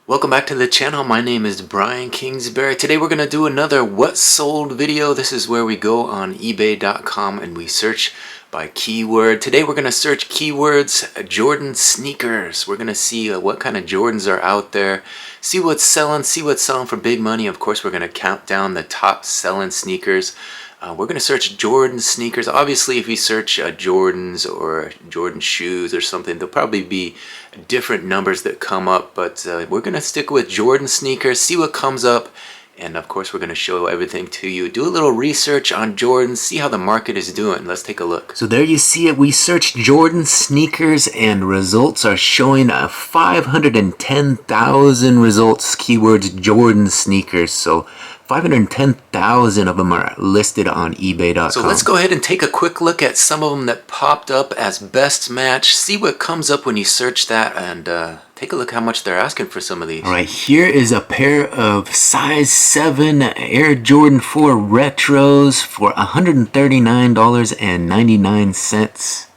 Welcome back to the channel. My name is Brian Kingsbury. Today we're going to do another What Sold video. This is where we go on eBay.com and we search by keyword. Today we're going to search keywords Jordan sneakers. We're going to see what kind of Jordans are out there, see what's selling for big money. Of course, we're going to count down the top selling sneakers. We're going to search Jordan sneakers. Obviously, if you search Jordans or Jordan shoes or something, there'll probably be different numbers that come up, but we're going to stick with Jordan sneakers, see what comes up, and of course we're going to show everything to you. Do a little research on Jordan, see how the market is doing. Let's take a look. So there you see it. We searched Jordan sneakers and results are showing 510,000 results, keywords Jordan sneakers. So 510,000 of them are listed on eBay.com. So let's go ahead and take a quick look at some of them that popped up as best match. See what comes up when you search that, and take a look how much they're asking for some of these. All right, here is a pair of size 7 Air Jordan 4 Retros for $139.99.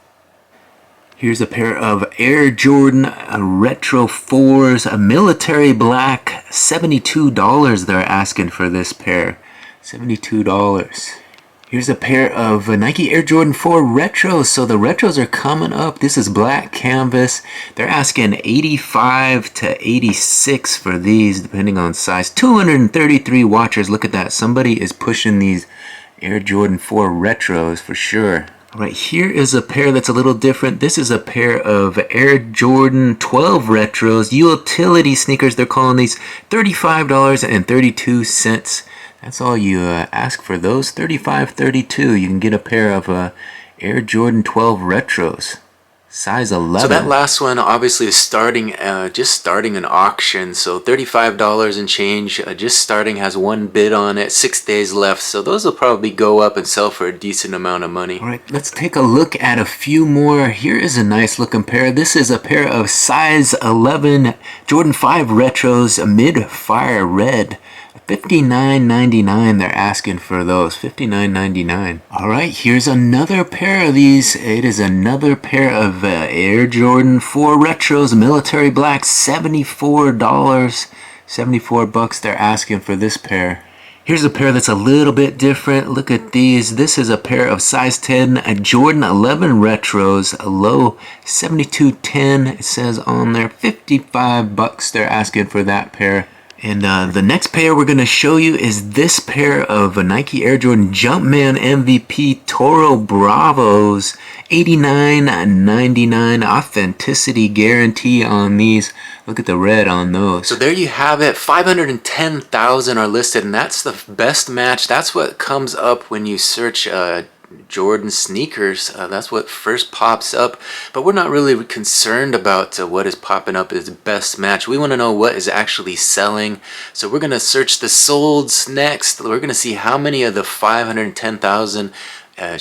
Here's a pair of Air Jordan Retro 4s, a military black, $72 they're asking for this pair. $72. Here's a pair of Nike Air Jordan 4 Retros. So the Retros are coming up. This is black canvas. They're asking 85 to 86 for these, depending on size. 233 watchers. Look at that. Somebody is pushing these Air Jordan 4 Retros for sure. All right, here is a pair that's a little different. This is a pair of Air Jordan 12 Retros, utility sneakers. They're calling these $35.32. That's all you ask for those, $35.32. You can get a pair of Air Jordan 12 Retros. Size 11. So that last one obviously is starting, just starting an auction. So $35 and change, just starting, has one bid on it, 6 days left. So those will probably go up and sell for a decent amount of money. All right, let's take a look at a few more. Here is a nice looking pair. This is a pair of size 11 Jordan 5 Retros, mid-fire red. $59.99 they're asking for those. $59.99. Alright, here's another pair of these. It is another pair of Air Jordan 4 Retros, military black, $74. 74 bucks they're asking for this pair. Here's a pair that's a little bit different. Look at these. This is a pair of size 10 Jordan 11 Retros, a low 72.10. It says on there 55 bucks they're asking for that pair. And the next pair we're going to show you is this pair of Nike Air Jordan Jumpman MVP Toro Bravos, $89.99, authenticity guarantee on these. Look at the red on those. So there you have it. 510,000 are listed, and that's the best match. That's what comes up when you search Jordan sneakers. That's what first pops up, but we're not really concerned about what is popping up as best match. We want to know what is actually selling. So we're going to search the solds next. We're going to see how many of the 510,000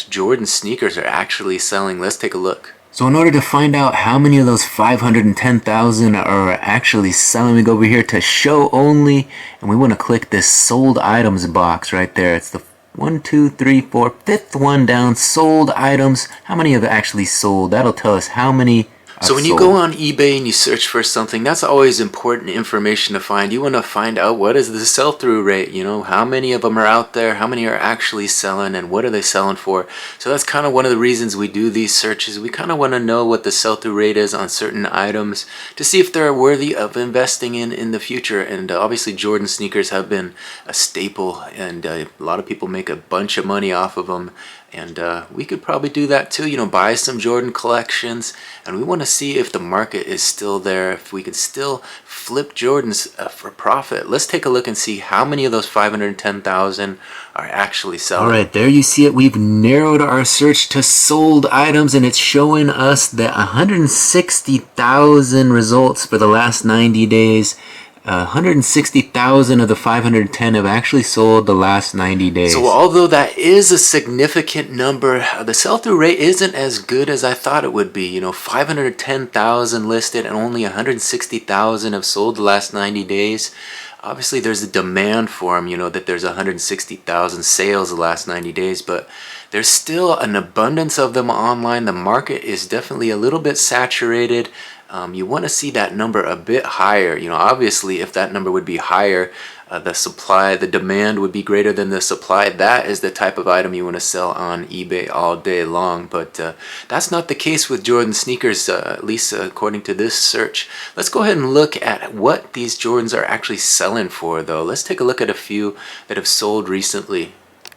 Jordan sneakers are actually selling. Let's take a look. So in order to find out how many of those 510,000 are actually selling, we go over here to show only, and we want to click this sold items box right there. It's the 1, 2, 3, 4, fifth one down, sold items. How many have actually sold? That'll tell us how many. So when you go on eBay and you search for something, that's always important information to find. You want to find out what is the sell-through rate, you know, how many of them are out there, how many are actually selling, and what are they selling for. So that's kind of one of the reasons we do these searches. We kind of want to know what the sell-through rate is on certain items to see if they're worthy of investing in the future. And obviously Jordan sneakers have been a staple, and a lot of people make a bunch of money off of them. And we could probably do that too, you know, buy some Jordan collections, and we want to see if the market is still there, if we could still flip Jordans for profit. Let's take a look and see how many of those 510,000 are actually selling. All right, there you see it. We've narrowed our search to sold items, and it's showing us that 160,000 results for the last 90 days. 160,000 of the 510 have actually sold the last 90 days. So although that is a significant number, the sell-through rate isn't as good as I thought it would be. You know, 510,000 listed and only 160,000 have sold the last 90 days. Obviously there's a demand for them, you know, that there's 160,000 sales the last 90 days, but There's still an abundance of them online. The market is definitely a little bit saturated. You want to see that number a bit higher. You know, obviously, if that number would be higher, the demand would be greater than the supply. That is the type of item you want to sell on eBay all day long. But that's not the case with Jordan sneakers, at least according to this search. Let's go ahead and look at what these Jordans are actually selling for, though. Let's take a look at a few that have sold recently.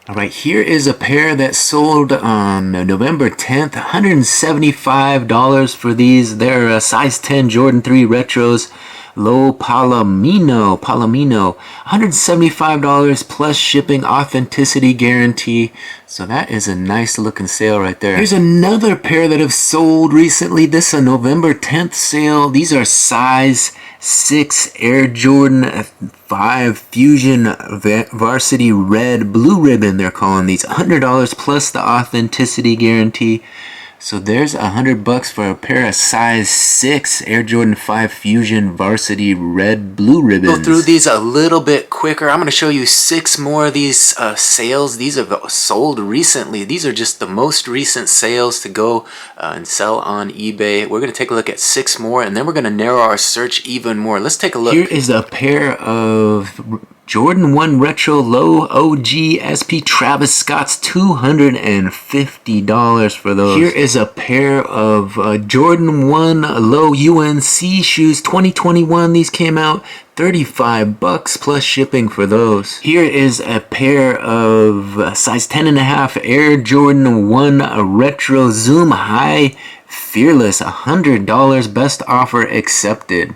All right, here is a pair that sold on November 10th, $175 for these. They're size 10 Jordan 3 Retros, low Palomino, $175 plus shipping, authenticity guarantee. So that is a nice looking sale right there. Here's another pair that have sold recently. This is a November 10th sale. These are size 6 Air Jordan 5 Fusion Varsity Red Blue Ribbon, they're calling these. $100 plus the authenticity guarantee. So there's $100 for a pair of size 6 Air Jordan 5 Fusion Varsity Red Blue Ribbons. Go through these a little bit quicker. I'm going to show you 6 more of these sales. These have sold recently. These are just the most recent sales to go and sell on eBay. We're going to take a look at 6 more, and then we're going to narrow our search even more. Let's take a look. Here is a pair of Jordan 1 Retro Low OG SP Travis Scott's, $250 for those. Here is a pair of Jordan 1 Low UNC shoes, 2021. These came out, $35 plus shipping for those. Here is a pair of size 10.5 Air Jordan 1 Retro Zoom High Fearless, $100, best offer accepted.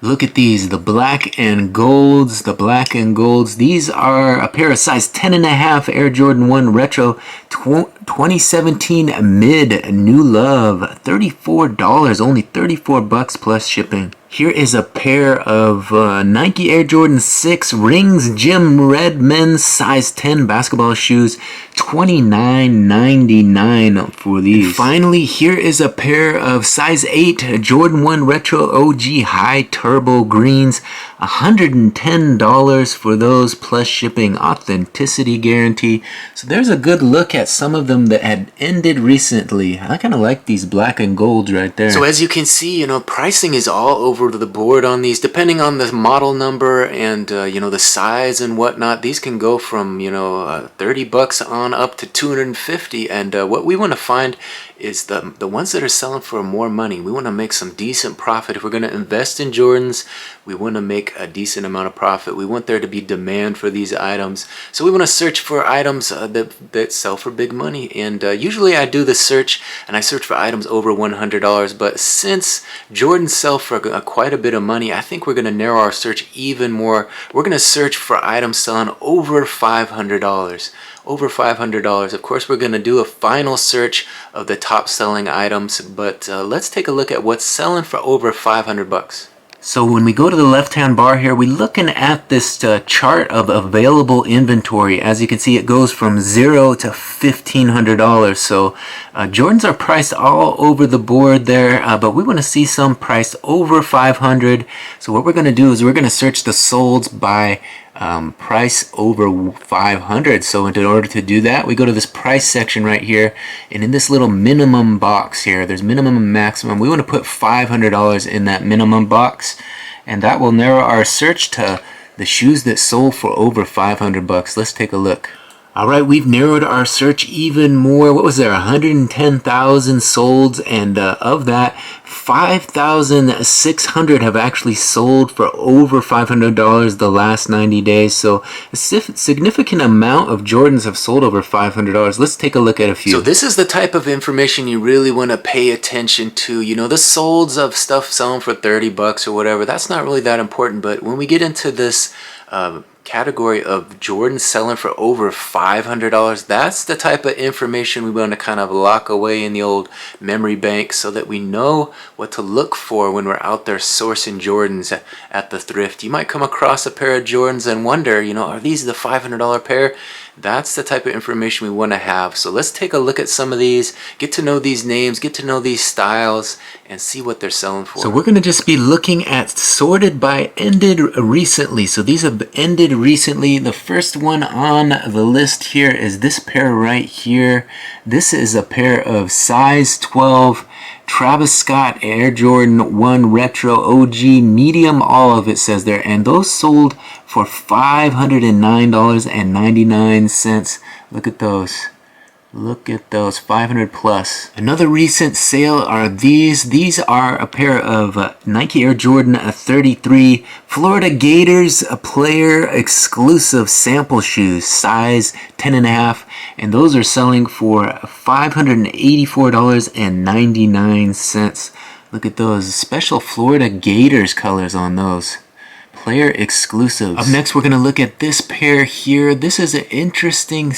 Look at these, the black and golds, These are a pair of size 10.5 Air Jordan 1 Retro 2017 Mid New Love, $34, only $34 plus shipping. Here is a pair of Nike Air Jordan 6 Rings Gym Red men's size 10 basketball shoes, $29.99 for these. And finally, here is a pair of size 8 Jordan 1 Retro OG High Turbo Greens, $110 for those plus shipping, authenticity guarantee. So there's a good look at some of them that had ended recently. I kind of like these black and golds right there. So as you can see, you know, pricing is all over the board on these, depending on the model number and you know, the size and whatnot. These can go from, you know, $30 on up to $250. And what we want to find is the ones that are selling for more money. We want to make some decent profit. If we're going to invest in Jordans, we want to make a decent amount of profit. We want there to be demand for these items. So we want to search for items that sell for big money. And usually I do the search and I search for items over $100. But since Jordans sell for quite a bit of money, I think we're going to narrow our search even more. We're going to search for items selling over $500. Over $500. Of course, we're going to do a final search of the top selling items, but let's take a look at what's selling for over $500. So when we go to the left-hand bar here, we're looking at this chart of available inventory. As you can see, it goes from $0 to $1,500. So Jordans are priced all over the board there, but we want to see some priced over $500. So what we're going to do is we're going to search the solds by price over 500. So in order to do that, we go to this price section right here, and in this little minimum box here, there's minimum and maximum. We want to put $500 in that minimum box, and that will narrow our search to the shoes that sold for over $500. Let's take a look. All right, we've narrowed our search even more. What was there? 110,000 solds, and of that, 5,600 have actually sold for over $500 the last 90 days. So a significant amount of Jordans have sold over $500. Let's take a look at a few. So this is the type of information you really want to pay attention to. You know, the solds of stuff selling for $30 or whatever, that's not really that important. But when we get into this category of Jordan selling for over $500, that's the type of information we want to kind of lock away in the old memory bank so that we know what to look for when we're out there sourcing Jordans at the thrift. You might come across a pair of Jordans and wonder, you know, are these the $500 pair? That's the type of information we want to have. So let's take a look at some of these, get to know these names, get to know these styles, and see what they're selling for. So we're going to just be looking at sorted by ended recently. So these have ended recently. The first one on the list here is this pair right here. This is a pair of size 12 Travis Scott Air Jordan 1 Retro OG medium olive, it says there, and those sold for $509.99. Look at those. Look at those, 500 plus. Another recent sale are these. These are a pair of Nike Air Jordan 33 Florida Gators player exclusive sample shoes, size 10.5, and those are selling for $584.99. Look at those special Florida Gators colors on those. Player exclusives. Up next, we're going to look at this pair here. This is an interesting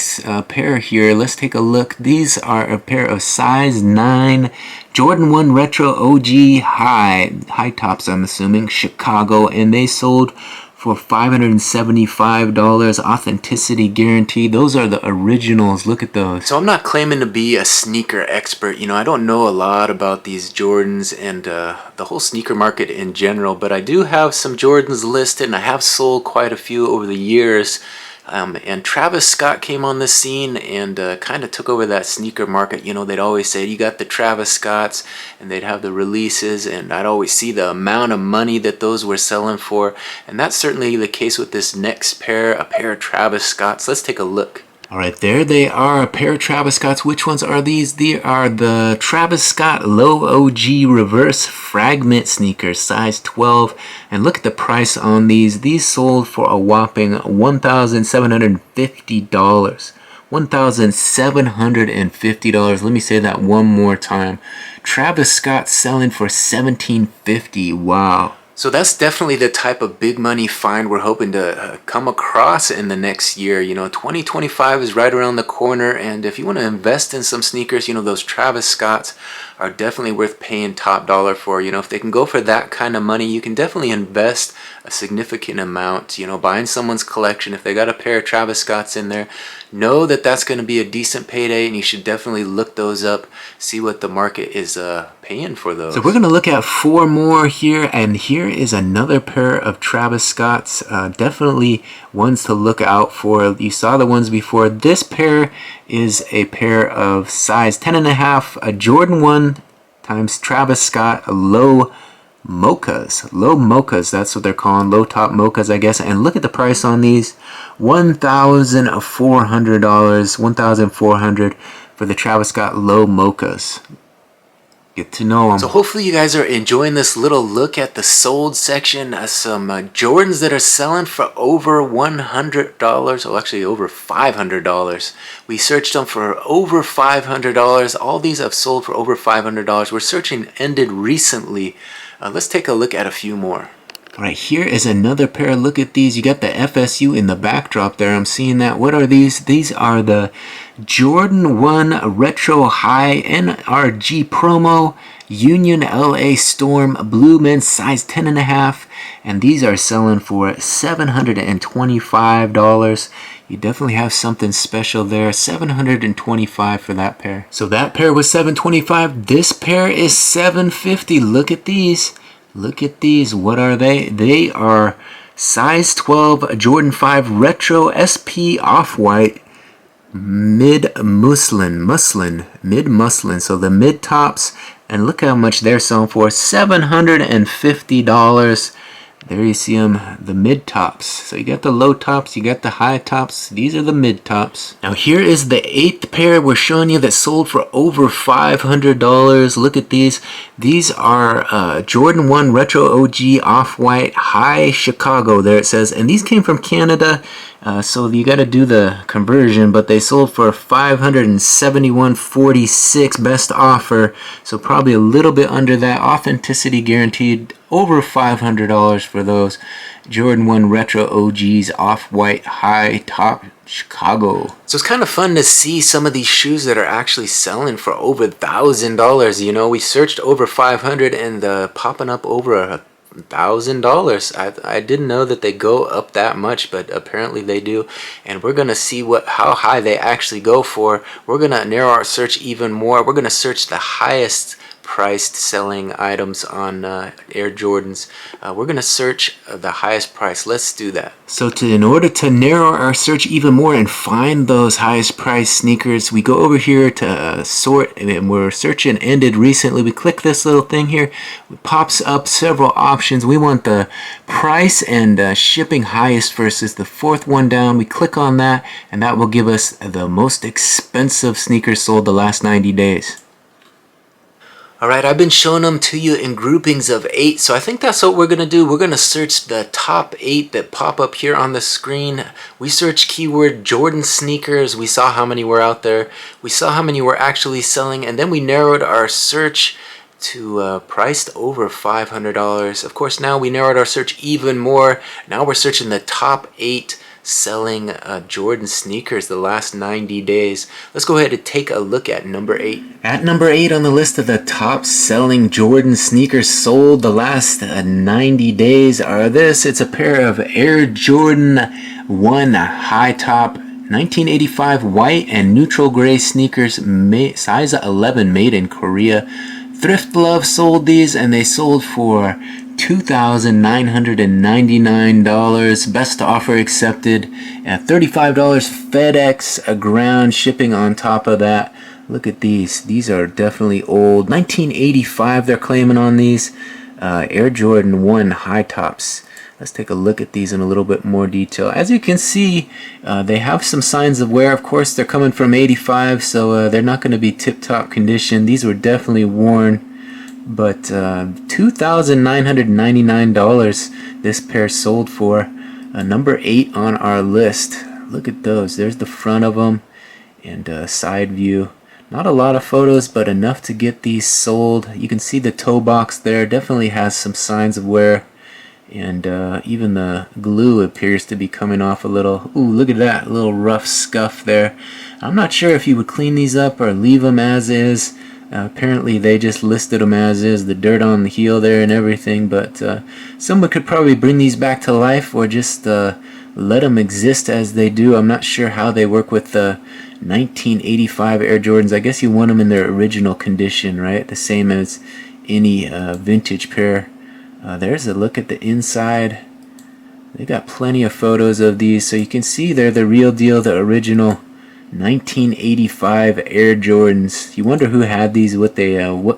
pair here. Let's take a look. These are a pair of size 9 Jordan 1 Retro OG high tops, I'm assuming, Chicago, and they sold for $575, authenticity guarantee. Those are the originals. Look at those. So I'm not claiming to be a sneaker expert. You know, I don't know a lot about these Jordans and the whole sneaker market in general, but I do have some Jordans listed, and I have sold quite a few over the years. And Travis Scott came on the scene and kind of took over that sneaker market. You know, they'd always say, you got the Travis Scotts, and they'd have the releases, and I'd always see the amount of money that those were selling for. And that's certainly the case with this next pair, a pair of Travis Scotts. Let's take a look. All right, there they are, a pair of Travis Scotts. Which ones are these? They are the Travis Scott Low OG Reverse Fragment sneakers, size 12. And look at the price on these. These sold for a whopping $1,750. $1,750. Let me say that one more time. Travis Scott selling for $1,750. Wow. So that's definitely the type of big money find we're hoping to come across in the next year. You know, 2025 is right around the corner, and if you want to invest in some sneakers, you know, those Travis Scotts are definitely worth paying top dollar for. You know, if they can go for that kind of money, you can definitely invest a significant amount, you know, buying someone's collection. If they got a pair of Travis Scotts in there, know that that's going to be a decent payday, and you should definitely look those up, see what the market is paying for those. So we're going to look at 4 more here, and here is another pair of Travis Scotts. Definitely ones to look out for. You saw the ones before. This pair is a pair of size 10.5, a Jordan 1 times Travis Scott low mochas, that's what they're calling, low top mochas, I guess. And look at the price on these, $1,400, $1,400 for the Travis Scott low mochas. Get to know them. So hopefully you guys are enjoying this little look at the sold section. Some Jordans that are selling for over $100, or actually over $500. We searched them for over $500. All these have sold for over $500. We're searching ended recently. Let's take a look at a few more. All right, here is another pair. Look at these. You got the FSU in the backdrop there. I'm seeing that. What are these? These are the Jordan 1 Retro High NRG Promo Union LA Storm Blue Men's size 10.5, and these are selling for $725. You definitely have something special there. $725 for that pair. So that pair was $725. This pair is $750. Look at these. Look at these. What are they? They are size 12 Jordan 5 Retro SP Off-White mid muslin. So the mid tops, and look how much they're selling for, $750. There you see them, the mid tops. So you got the low tops, you got the high tops. These are the mid tops. Now here is the 8th pair we're showing you that sold for over $500. Look at these. These are Jordan 1 Retro OG Off-White High Chicago, there it says. And these came from Canada. So you got to do the conversion, but they sold for $571.46 best offer. So probably a little bit under that. Authenticity guaranteed, over $500 for those Jordan 1 Retro OGs Off-White High Top Chicago. So it's kind of fun to see some of these shoes that are actually selling for over $1,000. You know, we searched over $500 and popping up over $1,000. I didn't know that they go up that much, but apparently they do. And we're gonna see how high they actually go for. We're gonna narrow our search even more. We're gonna search the highest priced selling items on Air Jordans. We're gonna search the highest price. Let's do that. So in order to narrow our search even more and find those highest priced sneakers, we go over here to sort, and we're searching ended recently. We click this little thing here. It pops up several options. We want the price and shipping highest versus the fourth one down. We click on that, and that will give us the most expensive sneakers sold the last 90 days. Alright, I've been showing them to you in groupings of 8, so I think that's what we're going to do. We're going to search the top 8 that pop up here on the screen. We searched keyword Jordan sneakers. We saw how many were out there. We saw how many were actually selling, and then we narrowed our search to priced over $500. Of course, now we narrowed our search even more. Now we're searching the top 8 selling Jordan sneakers the last 90 days. Let's go ahead and take a look at number 8. At number 8 on the list of the top selling Jordan sneakers sold the last 90 days are this. It's a pair of Air Jordan 1 high top 1985 white and neutral gray sneakers, size 11, made in Korea. Thrift Love sold these, and they sold for $2,999. Best offer accepted at $35 FedEx ground shipping on top of that. Look at these. These are definitely old. 1985 they're claiming on these. Air Jordan 1 high tops. Let's take a look at these in a little bit more detail. As you can see, they have some signs of wear. Of course, they're coming from 85, so they're not going to be tip-top condition. These were definitely worn. But $2,999 this pair sold for. Number 8 on our list. Look at those. There's the front of them and side view. Not a lot of photos, but enough to get these sold. You can see the toe box there. Definitely has some signs of wear. And even the glue appears to be coming off a little. Ooh, look at that. A little rough scuff there. I'm not sure if you would clean these up or leave them as is. Apparently they just listed them as is, the dirt on the heel there and everything, but someone could probably bring these back to life or just let them exist as they do. I'm not sure how they work with the 1985 Air Jordans. I guess you want them in their original condition, right? The same as any vintage pair. There's a look at the inside. They got plenty of photos of these, so you can see they're the real deal, the original 1985 Air Jordans. You wonder who had these, what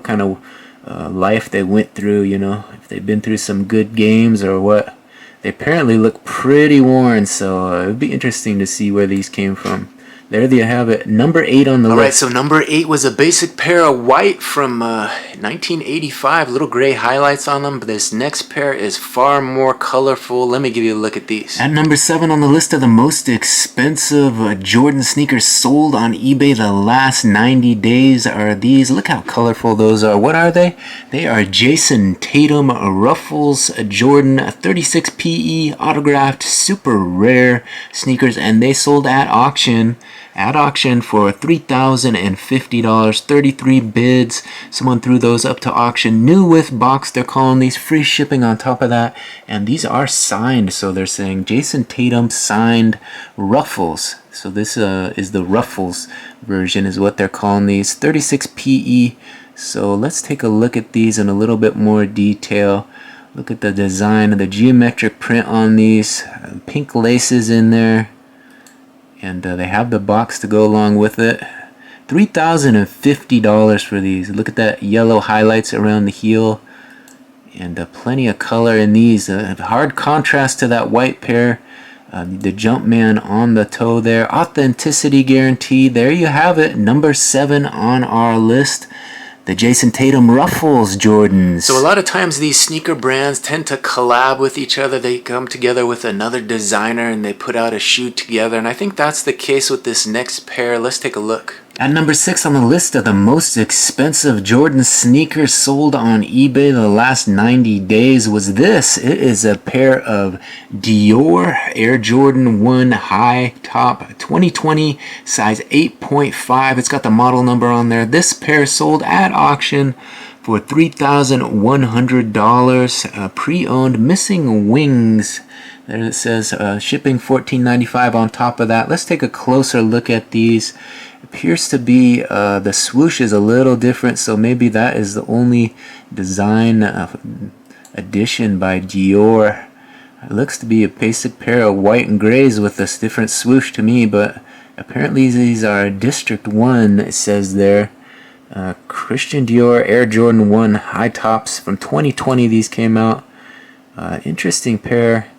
kind of life they went through, you know, if they've been through some good games or what. They apparently look pretty worn, so it would be interesting to see where these came from. There you have it. Number 8 on the list. Alright, so number 8 was a basic pair of white from 1985. Little gray highlights on them. But this next pair is far more colorful. Let me give you a look at these. At number 7 on the list of the most expensive Jordan sneakers sold on eBay the last 90 days are these. Look how colorful those are. What are they? They are Jason Tatum Ruffles Jordan 36 PE autographed super rare sneakers, and they sold at auction for $3,050, 33 bids. Someone threw those up to auction, new with box. They're calling these, free shipping on top of that, and these are signed, so they're saying Jason Tatum signed Ruffles. So this is the Ruffles version is what they're calling these, 36 PE. So let's take a look at these in a little bit more detail. Look at the design, the geometric print on these, pink laces in there. And they have the box to go along with it. $3,050 for these. Look at that yellow highlights around the heel. And plenty of color in these. Hard contrast to that white pair. The Jumpman on the toe there. Authenticity guarantee. There you have it. Number 7 on our list. The Jason Tatum Ruffles Jordans. So a lot of times these sneaker brands tend to collab with each other. They come together with another designer and they put out a shoe together. And I think that's the case with this next pair. Let's take a look. At number 6 on the list of the most expensive Jordan sneakers sold on eBay the last 90 days was this. It is a pair of Dior Air Jordan 1 high top 2020 size 8.5. It's got the model number on there. This pair sold at auction for $3,100. Pre-owned, missing wings. There it says shipping $14.95 on top of that. Let's take a closer look at these. Appears to be the swoosh is a little different, so maybe that is the only design addition by Dior. It looks to be a basic pair of white and grays with this different swoosh to me, but apparently these are District 1, it says there. Christian Dior Air Jordan 1 high tops from 2020 these came out. Interesting pair.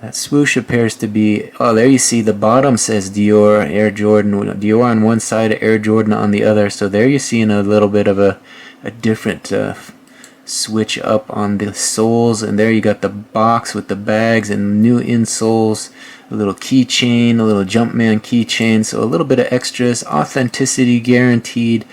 That swoosh appears to be, oh, there you see the bottom says Dior Air Jordan, Dior on one side, Air Jordan on the other. So there you're seeing a little bit of a different switch up on the soles, and there you got the box with the bags and new insoles, a little keychain, a little Jumpman keychain, so a little bit of extras, authenticity guaranteed.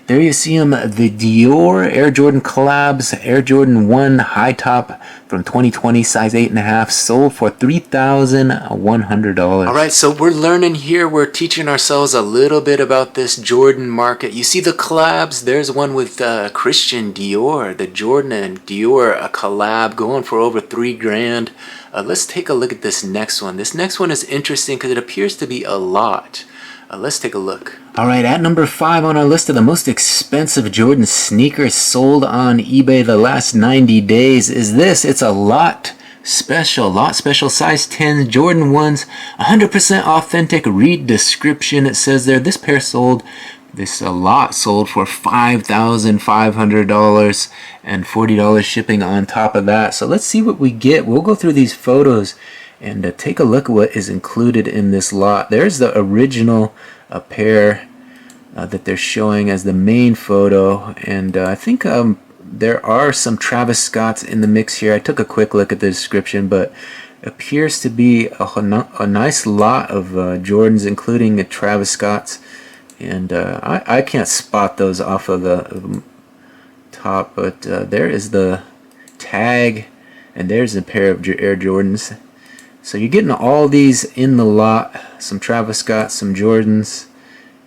There you see them, the Dior Air Jordan collabs, Air Jordan 1 high top from 2020, size 8.5, sold for $3,100. Alright, so we're learning here, we're teaching ourselves a little bit about this Jordan market. You see the collabs, there's one with Christian Dior, the Jordan and Dior collab going for over $3,000. Let's take a look at this next one. This next one is interesting because it appears to be a lot. Let's take a look. Alright, at number 5 on our list of the most expensive Jordan sneakers sold on eBay the last 90 days is this. It's a lot special size 10 Jordan 1s, 100% authentic. Read description. It says there this pair sold, this a lot sold for $5,500 and $40 shipping on top of that. So let's see what we get. We'll go through these photos and take a look at what is included in this lot. There's the original pair that they're showing as the main photo, and I think there are some Travis Scotts in the mix here. I took a quick look at the description, but appears to be a nice lot of Jordans, including the Travis Scotts, and I can't spot those off of the top, but there is the tag, and there's a pair of Air Jordans. So you're getting all these in the lot, some Travis Scott, some Jordans,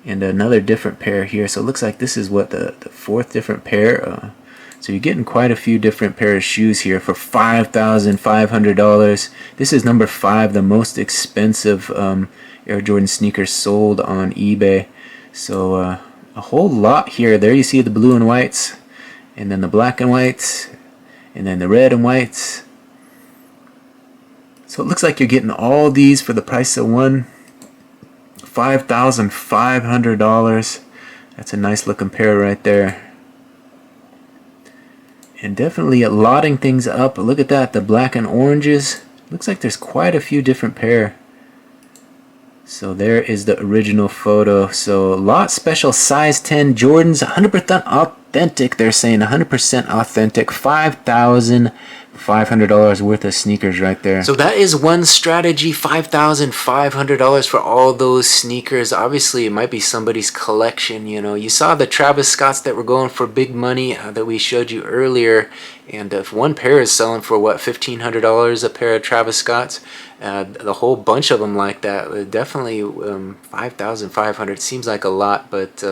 and another different pair here. So it looks like this is what the fourth different pair. So you're getting quite a few different pair of shoes here for $5,500. This is number 5, the most expensive Air Jordan sneakers sold on eBay. So a whole lot here. There you see the blue and whites, and then the black and whites, and then the red and whites. So it looks like you're getting all these for the price of one, $5,500. That's a nice looking pair right there. And definitely lotting things up. Look at that, the black and oranges. Looks like there's quite a few different pair. So there is the original photo. So lot special size 10 Jordans, 100% authentic. They're saying 100% authentic. $5,500 worth of sneakers right there. So that is one strategy, $5,500 for all those sneakers. Obviously it might be somebody's collection. You know, you saw the Travis Scotts that were going for big money that we showed you earlier, and if one pair is selling for what, $1,500 a pair of Travis Scotts, the whole bunch of them like that, definitely $5,500 seems like a lot, but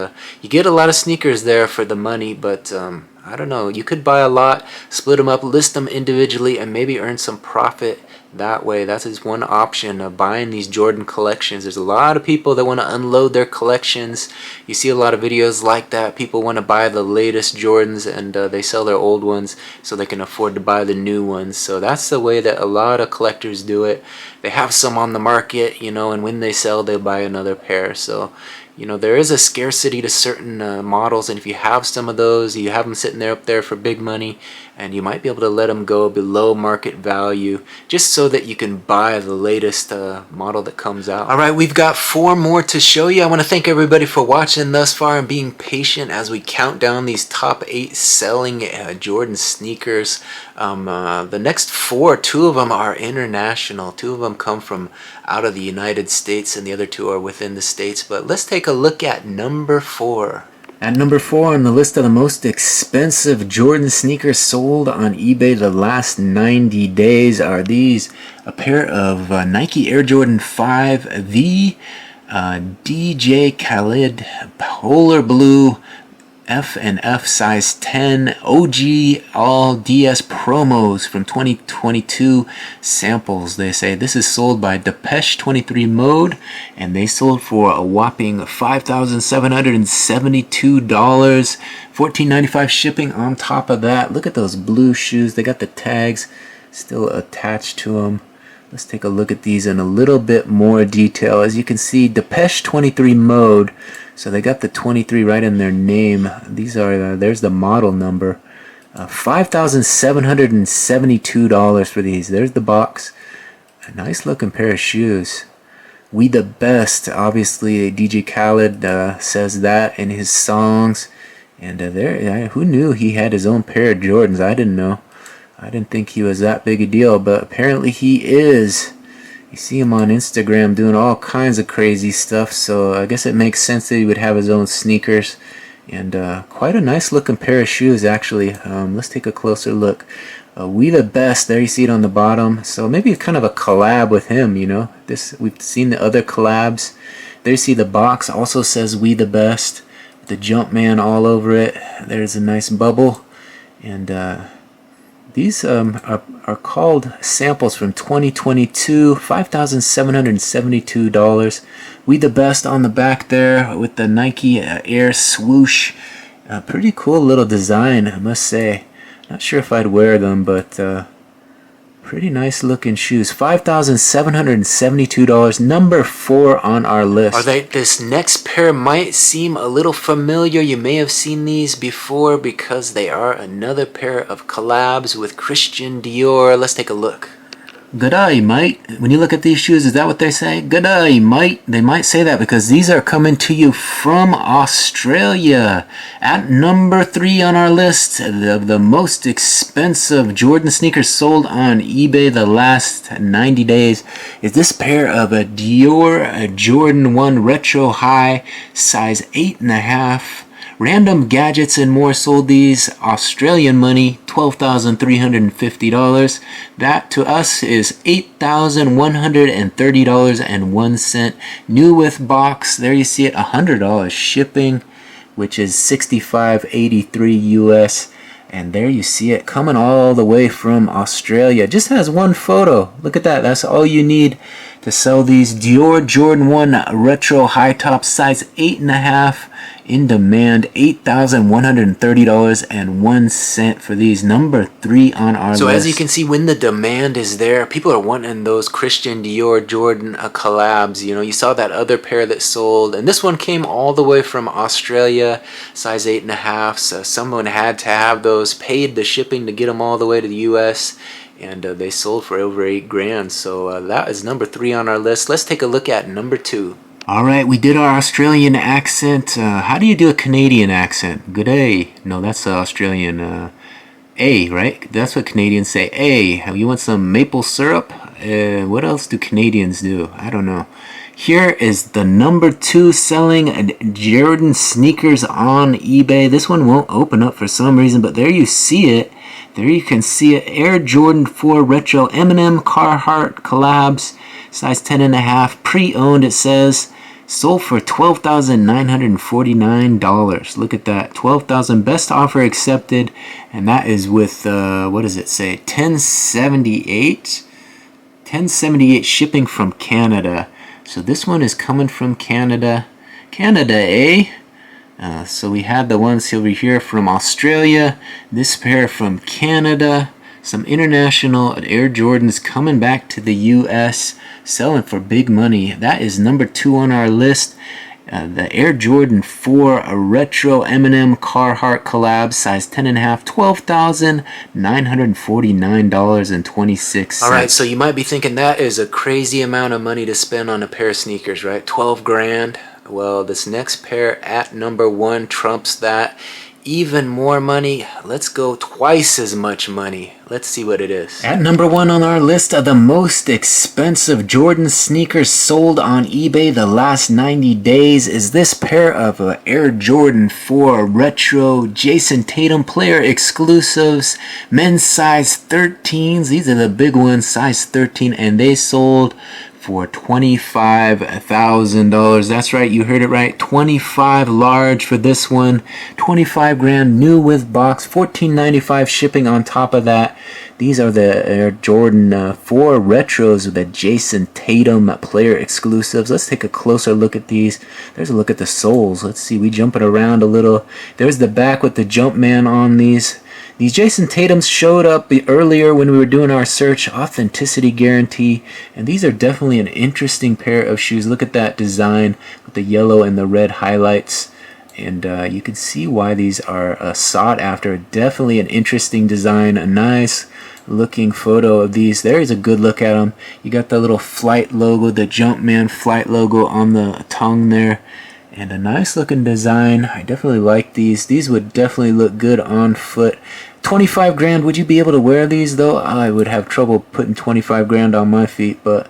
you get a lot of sneakers there for the money. But I don't know, you could buy a lot, split them up, list them individually, and maybe earn some profit that way. That's just one option of buying these Jordan collections. There's a lot of people that want to unload their collections. You see a lot of videos like that. People want to buy the latest Jordans, and they sell their old ones so they can afford to buy the new ones. So that's the way that a lot of collectors do it. They have some on the market, you know, and when they sell, they buy another pair. So you know, there is a scarcity to certain models, and if you have some of those, you have them sitting there up there for big money, and you might be able to let them go below market value just so that you can buy the latest model that comes out. Alright, we've got 4 more to show you. I want to thank everybody for watching thus far and being patient as we count down these top 8 selling Jordan sneakers. The next 4, 2 of them are international. 2 of them come from out of the United States, and the other 2 are within the States. But let's take a look at number 4. At number 4 on the list of the most expensive Jordan sneakers sold on eBay the last 90 days are these. A pair of Nike Air Jordan 5, the DJ Khaled Polar Blue F and F size 10 OG all DS promos from 2022 samples. They say this is sold by Depeche 23 Mode, and they sold for a whopping $5,772, $14.95 shipping on top of that. Look at those blue shoes. They got the tags still attached to them. Let's take a look at these in a little bit more detail. As you can see, Depeche 23 Mode. So they got the 23 right in their name. These are, there's the model number. $5,772 for these. There's the box. A nice looking pair of shoes. We the best. Obviously, DJ Khaled says that in his songs. And who knew he had his own pair of Jordans? I didn't know. I didn't think he was that big a deal, but apparently he is. You see him on Instagram doing all kinds of crazy stuff, so I guess it makes sense that he would have his own sneakers. And quite a nice looking pair of shoes, actually. Let's take a closer look. We the best, there you see it on the bottom. So maybe kind of a collab with him, you know. We've seen the other collabs. There you see the box also says We the Best. The Jumpman all over it. There's a nice bubble. And these are called samples from 2022, $5,772. We the best on the back there with the Nike Air swoosh. Pretty cool little design, I must say. Not sure if I'd wear them, but pretty nice looking shoes. $5,772, number 4 on our list. This next pair might seem a little familiar. You may have seen these before because they are another pair of collabs with Christian Dior. Let's take a look. G'day, mate. When you look at these shoes, is that what they say? G'day, mate. They might say that because these are coming to you from Australia. At number 3 on our list of the most expensive Jordan sneakers sold on eBay the last 90 days is this pair of a Dior Jordan 1 Retro High, size 8.5. Random Gadgets and More sold these, Australian money, $12,350. That to us is $8,130.01. New with box, there you see it, $100 shipping, which is $65.83 US. And there you see it coming all the way from Australia. Just has one photo. Look at that. That's all you need to sell these Dior Jordan 1 Retro High Top, size 8.5. In demand, $8,130.01 for these, number 3 on our list. So as you can see, when the demand is there, people are wanting those Christian Dior Jordan collabs. You know, you saw that other pair that sold, and this one came all the way from Australia, size 8.5. So someone had to have those, paid the shipping to get them all the way to the US, and they sold for over $8,000. So that is number 3 on our list. Let's take a look at number 2. Alright, we did our Australian accent. How do you do a Canadian accent? Good day. No, that's Australian. A, right? That's what Canadians say. A. You want some maple syrup? What else do Canadians do? I don't know. Here is the number 2 selling Jordan sneakers on eBay. This one won't open up for some reason, but there you see it. There you can see it. Air Jordan 4 Retro Eminem Carhartt collabs, size 10.5, pre-owned it says. Sold for $12,949. Look at that. $12,000, best offer accepted, and that is with what does it say? 1078. 1078 shipping from Canada. So this one is coming from Canada. Canada, eh? So we had the ones over here from Australia. This pair from Canada. Some international Air Jordans coming back to the US, selling for big money. That is number 2 on our list. The Air Jordan 4 Retro Eminem Carhartt collab, size 10.5, $12,949.26. Alright, so you might be thinking that is a crazy amount of money to spend on a pair of sneakers, right? 12 grand. Well, this next pair at number 1 trumps that. Even more money. Let's go twice as much money. Let's see what it is. At number 1 on our list of the most expensive Jordan sneakers sold on eBay the last 90 days is this pair of Air Jordan 4 Retro Jason Tatum player exclusives, men's size 13s. These are the big ones, size 13, and they sold for $25,000. That's right, you heard it right. 25 large for this one. 25 grand, new with box. $14.95 shipping on top of that. These are the Air Jordan 4 retros with the Jason Tatum player exclusives. Let's take a closer look at these. There's a look at the soles. Let's see, we jump it around a little. There's the back with the Jumpman on these. These Jason Tatums showed up earlier when we were doing our search. Authenticity guarantee. And these are definitely an interesting pair of shoes. Look at that design with the yellow and the red highlights. And you can see why these are sought after. Definitely an interesting design. A nice looking photo of these. There's a good look at them. You got the little flight logo, the Jumpman flight logo on the tongue there. And a nice looking design. I definitely like these. These would definitely look good on foot. 25 grand, would you be able to wear these though? I would have trouble putting 25 grand on my feet, but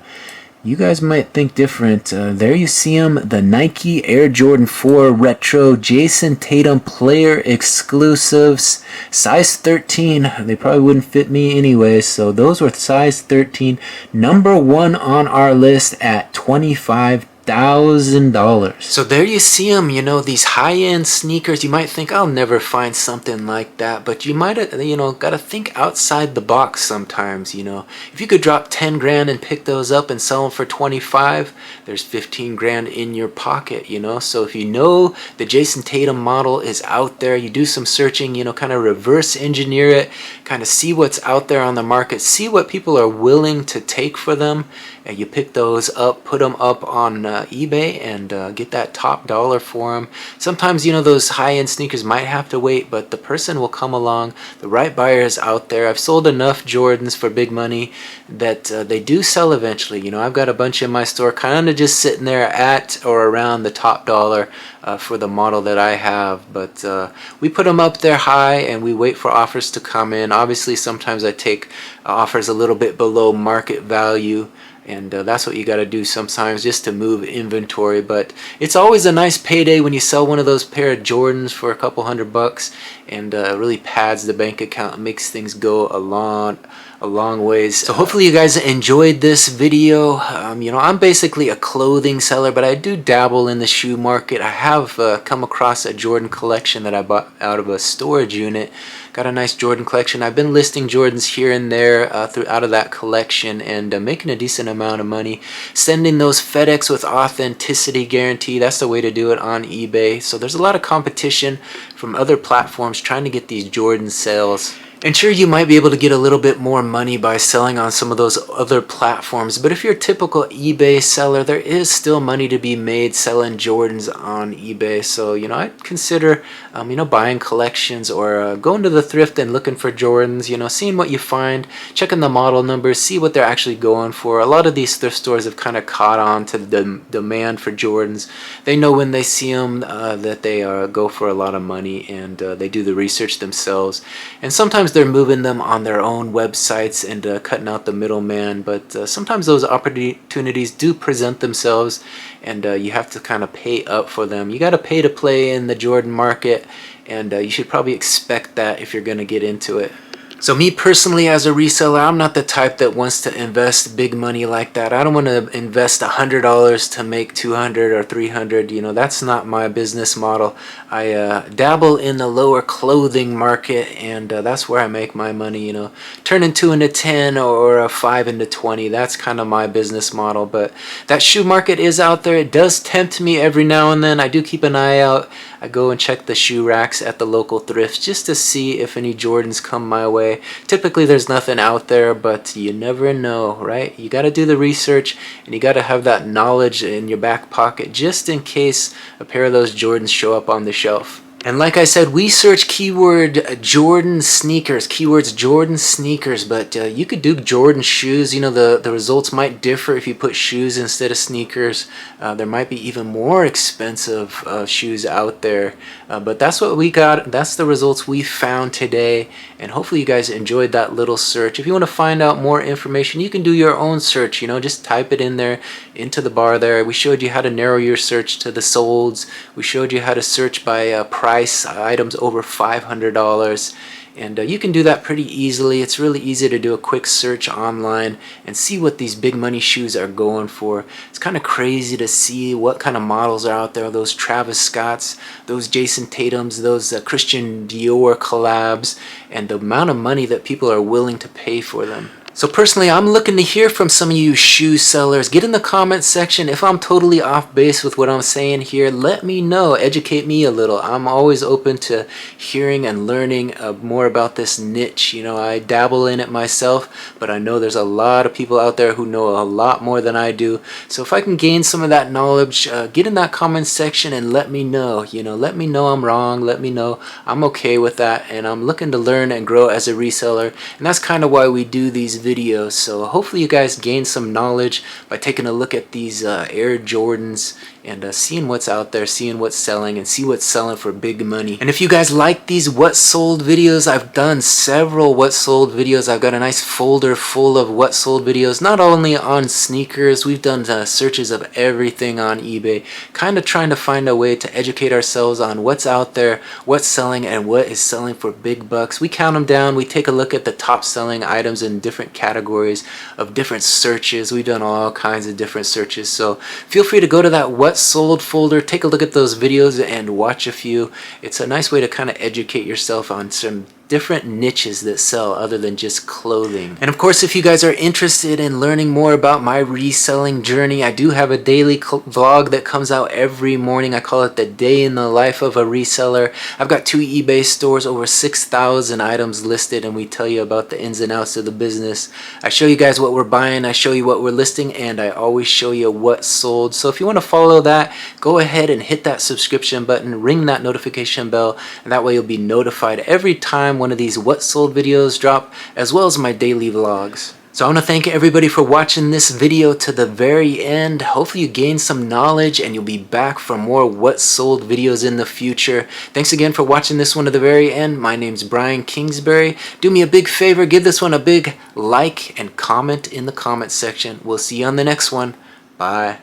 you guys might think different. There you see them, the Nike Air Jordan 4 Retro Jason Tatum player exclusives, size 13. They probably wouldn't fit me anyway, so those were size 13. Number one on our list at $25,000. So there you see them, you know, these high-end sneakers. You might think, I'll never find something like that, but you might, you know, got to think outside the box sometimes, you know. If you could drop 10 grand and pick those up and sell them for 25, there's 15 grand in your pocket, you know. So if you know the Jason Tatum model is out there, you do some searching, you know, kind of reverse engineer it, kind of see what's out there on the market, see what people are willing to take for them, and you pick those up, put them up on eBay and get that top dollar for them. Sometimes, you know, those high-end sneakers might have to wait, but the person will come along. The right buyer is out there. I've sold enough Jordans for big money that they do sell eventually. You know, I've got a bunch in my store kind of just sitting there at or around the top dollar for the model that I have, but we put them up there high and we wait for offers to come in. Obviously, sometimes I take offers a little bit below market value, and that's what you got to do sometimes just to move inventory. But it's always a nice payday when you sell one of those pair of Jordans for a couple $100, and really pads the bank account and makes things go a long ways. So hopefully you guys enjoyed this video. You know, I'm basically a clothing seller, but I do dabble in the shoe market. I have come across a Jordan collection that I bought out of a storage unit. Got a nice Jordan collection. I've been listing Jordans here and there out of that collection, and making a decent amount of money. Sending those FedEx with authenticity guarantee. That's the way to do it on eBay. So there's a lot of competition from other platforms trying to get these Jordan sales. And sure, you might be able to get a little bit more money by selling on some of those other platforms, but if you're a typical eBay seller, there is still money to be made selling Jordans on eBay. So, you know, I'd consider, you know, buying collections or going to the thrift and looking for Jordans, you know, seeing what you find, checking the model numbers, see what they're actually going for. A lot of these thrift stores have kind of caught on to the demand for Jordans. They know when they see them that they go for a lot of money, and they do the research themselves. And sometimes they're moving them on their own websites and cutting out the middleman, but sometimes those opportunities do present themselves, and you have to kind of pay up for them. You got to pay to play in the Jordan market, and you should probably expect that if you're going to get into it. So me personally, as a reseller, I'm not the type that wants to invest big money like that. I don't want to invest $100 to make $200 or $300. You know, that's not my business model. I dabble in the lower clothing market, and that's where I make my money. You know, turning 2 into 10 or 5 into 20. That's kind of my business model. But that shoe market is out there. It does tempt me every now and then. I do keep an eye out. I go and check the shoe racks at the local thrifts just to see if any Jordans come my way. Typically there's nothing out there, but you never know, right? You got to do the research, and you got to have that knowledge in your back pocket just in case a pair of those Jordans show up on the shelf. And like I said, we search keyword Jordan sneakers, keywords Jordan sneakers, but you could do Jordan shoes. You know, the results might differ if you put shoes instead of sneakers. There might be even more expensive shoes out there, but that's what we got. That's the results we found today, and hopefully you guys enjoyed that little search. If you want to find out more information, you can do your own search. You know, just type it in there into the bar there. We showed you how to narrow your search to the solds. We showed you how to search by price price, items over $500. And you can do that pretty easily. It's really easy to do a quick search online and see what these big money shoes are going for. It's kind of crazy to see what kind of models are out there. Those Travis Scotts, those Jason Tatums, those Christian Dior collabs, and the amount of money that people are willing to pay for them. So personally, I'm looking to hear from some of you shoe sellers. Get in the comments section. If I'm totally off base with what I'm saying here, let me know. Educate me a little. I'm always open to hearing and learning more about this niche. You know, I dabble in it myself, but I know there's a lot of people out there who know a lot more than I do. So if I can gain some of that knowledge, get in that comment section and let me know. You know, let me know I'm wrong. Let me know I'm okay with that. And I'm looking to learn and grow as a reseller. And that's kind of why we do these videos. So hopefully you guys gain some knowledge by taking a look at these Air Jordans and seeing what's out there, seeing what's selling, and see what's selling for big money. And if you guys like these what sold videos, I've done several what sold videos. I've got a nice folder full of what sold videos, not only on sneakers. We've done searches of everything on eBay, kind of trying to find a way to educate ourselves on what's out there, what's selling, and what is selling for big bucks. We count them down. We take a look at the top selling items in different categories of different searches. We've done all kinds of different searches. So feel free to go to that what sold folder, take a look at those videos and watch a few. It's a nice way to kind of educate yourself on some different niches that sell other than just clothing. And of course, if you guys are interested in learning more about my reselling journey, I do have a daily vlog that comes out every morning. I call it the day in the life of a reseller. I've got 2 eBay stores, over 6,000 items listed, and we tell you about the ins and outs of the business. I show you guys what we're buying, I show you what we're listing, and I always show you what sold. So if you want to follow that, go ahead and hit that subscription button, ring that notification bell, and that way you'll be notified every time one of these what sold videos drop, as well as my daily vlogs. So I want to thank everybody for watching this video to the very end. Hopefully you gained some knowledge and you'll be back for more what sold videos in the future. Thanks again for watching this one to the very end. My name's Brian Kingsbury. Do me a big favor, give this one a big like and comment in the comment section. We'll see you on the next one. Bye.